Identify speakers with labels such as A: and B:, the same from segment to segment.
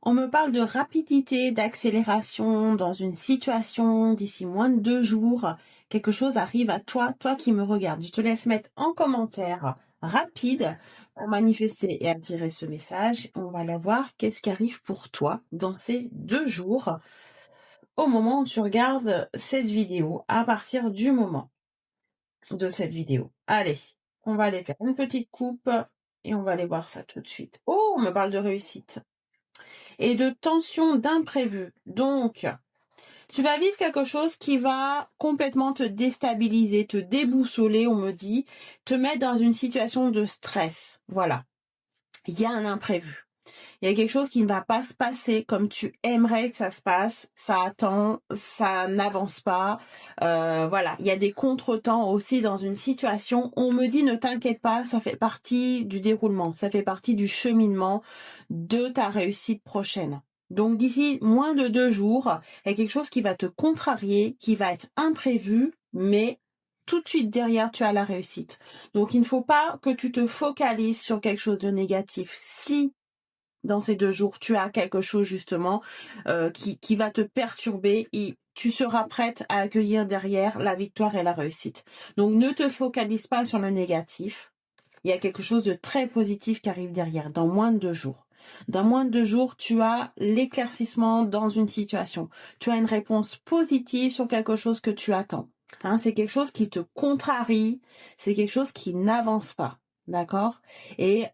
A: On me parle de rapidité, d'accélération dans une situation d'ici moins de 2 jours. Quelque chose arrive à toi, toi qui me regardes. Je te laisse mettre en commentaire rapide pour manifester et attirer ce message. On va aller voir qu'est-ce qui arrive pour toi dans ces 2 jours au moment où tu regardes cette vidéo, à partir du moment de cette vidéo. Allez, on va aller faire une petite coupe et on va aller voir ça tout de suite. Oh, on me parle de réussite et de tension, d'imprévu. Donc, tu vas vivre quelque chose qui va complètement te déstabiliser, te déboussoler, on me dit, te mettre dans une situation de stress. Voilà. Il y a un imprévu. Il y a quelque chose qui ne va pas se passer comme tu aimerais que ça se passe. Ça attend, ça n'avance pas. Voilà, il y a des contretemps aussi dans une situation. On me dit ne t'inquiète pas, ça fait partie du déroulement, ça fait partie du cheminement de ta réussite prochaine. Donc d'ici moins de 2 jours, il y a quelque chose qui va te contrarier, qui va être imprévu, mais tout de suite derrière, tu as la réussite. Donc il ne faut pas que tu te focalises sur quelque chose de négatif. Si dans ces 2 jours, tu as quelque chose justement qui va te perturber et tu seras prête à accueillir derrière la victoire et la réussite. Donc ne te focalise pas sur le négatif. Il y a quelque chose de très positif qui arrive derrière dans moins de 2 jours. Dans moins de 2 jours, tu as l'éclaircissement dans une situation. Tu as une réponse positive sur quelque chose que tu attends. Hein, c'est quelque chose qui te contrarie, c'est quelque chose qui n'avance pas. D'accord? Et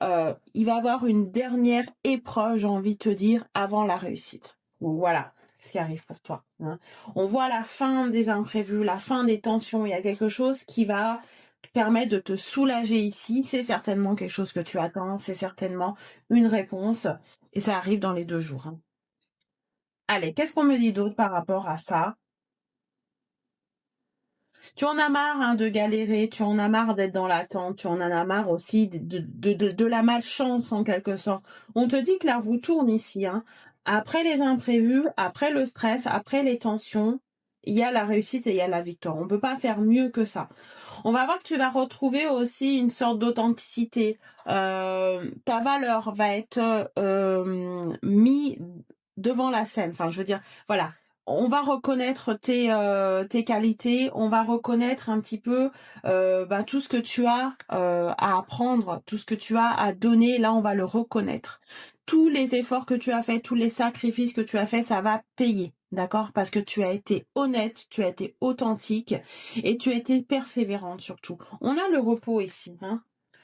A: il va y avoir une dernière épreuve, j'ai envie de te dire, avant la réussite. Donc voilà ce qui arrive pour toi. Hein. On voit la fin des imprévus, la fin des tensions. Il y a quelque chose qui va te permettre de te soulager ici. C'est certainement quelque chose que tu attends. C'est certainement une réponse. Et ça arrive dans les 2 jours. Hein. Allez, qu'est-ce qu'on me dit d'autre par rapport à ça? Tu en as marre de galérer, tu en as marre d'être dans l'attente, tu en as marre aussi de la malchance en quelque sorte. On te dit que la roue tourne ici. Hein. Après les imprévus, après le stress, après les tensions, il y a la réussite et il y a la victoire. On ne peut pas faire mieux que ça. On va voir que tu vas retrouver aussi une sorte d'authenticité. Ta valeur va être mise devant la scène. Enfin, je veux dire, voilà. On va reconnaître tes qualités, on va reconnaître un petit peu tout ce que tu as à apprendre, tout ce que tu as à donner, là on va le reconnaître. Tous les efforts que tu as faits, tous les sacrifices que tu as faits, ça va payer, d'accord? Parce que tu as été honnête, tu as été authentique et tu as été persévérante surtout. On a le repos ici, hein?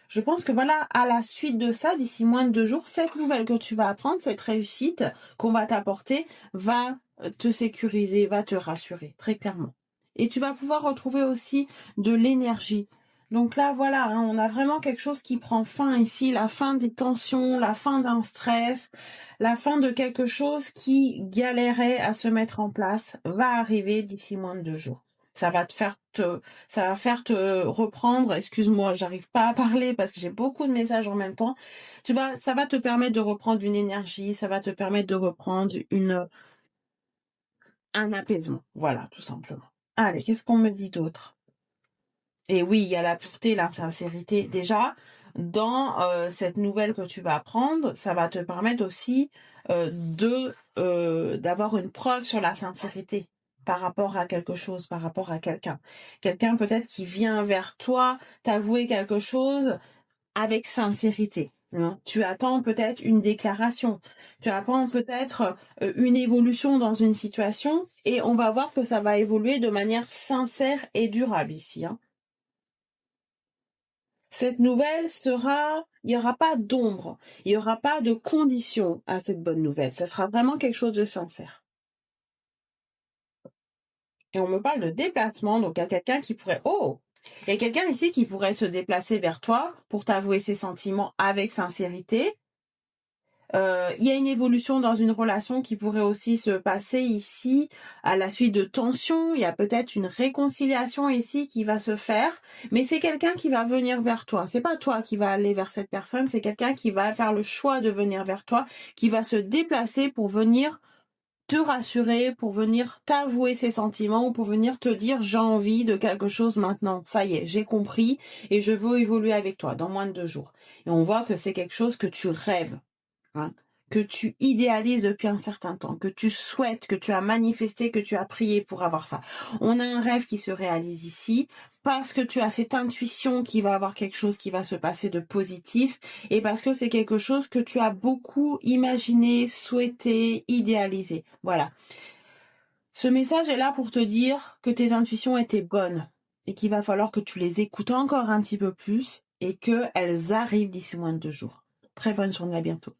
A: Je pense que voilà, à la suite de ça, d'ici moins de 2 jours, cette nouvelle que tu vas apprendre, cette réussite qu'on va t'apporter, va te sécuriser, va te rassurer, très clairement. Et tu vas pouvoir retrouver aussi de l'énergie. Donc là, voilà, hein, on a vraiment quelque chose qui prend fin ici, la fin des tensions, la fin d'un stress, la fin de quelque chose qui galérait à se mettre en place, va arriver d'ici moins de 2 jours. Ça va faire te reprendre, excuse-moi, j'arrive pas à parler parce que j'ai beaucoup de messages en même temps. Ça va te permettre de reprendre une énergie, ça va te permettre de reprendre un apaisement. Voilà, tout simplement. Allez, qu'est-ce qu'on me dit d'autre? Et oui, il y a la pureté, la sincérité. Déjà, dans cette nouvelle que tu vas apprendre, ça va te permettre aussi d'avoir une preuve sur la sincérité par rapport à quelque chose, par rapport à quelqu'un. Quelqu'un peut-être qui vient vers toi t'avouer quelque chose avec sincérité. Hein. Tu attends peut-être une déclaration, tu attends peut-être une évolution dans une situation et on va voir que ça va évoluer de manière sincère et durable ici. Hein. Cette nouvelle il n'y aura pas d'ombre, il n'y aura pas de condition à cette bonne nouvelle. Ça sera vraiment quelque chose de sincère. Et on me parle de déplacement, donc il y a quelqu'un qui pourrait... Oh! Il y a quelqu'un ici qui pourrait se déplacer vers toi pour t'avouer ses sentiments avec sincérité. Il y a une évolution dans une relation qui pourrait aussi se passer ici à la suite de tensions. Il y a peut-être une réconciliation ici qui va se faire, mais c'est quelqu'un qui va venir vers toi. C'est pas toi qui va aller vers cette personne, c'est quelqu'un qui va faire le choix de venir vers toi, qui va se déplacer pour venir te rassurer, pour venir t'avouer ses sentiments ou pour venir te dire j'ai envie de quelque chose maintenant. Ça y est, j'ai compris et je veux évoluer avec toi dans moins de 2 jours. Et on voit que c'est quelque chose que tu rêves. Hein, que tu idéalises depuis un certain temps, que tu souhaites, que tu as manifesté, que tu as prié pour avoir ça. On a un rêve qui se réalise ici parce que tu as cette intuition qu'il va avoir quelque chose qui va se passer de positif et parce que c'est quelque chose que tu as beaucoup imaginé, souhaité, idéalisé. Voilà. Ce message est là pour te dire que tes intuitions étaient bonnes et qu'il va falloir que tu les écoutes encore un petit peu plus et qu'elles arrivent d'ici moins de 2 jours. Très bonne journée, à bientôt.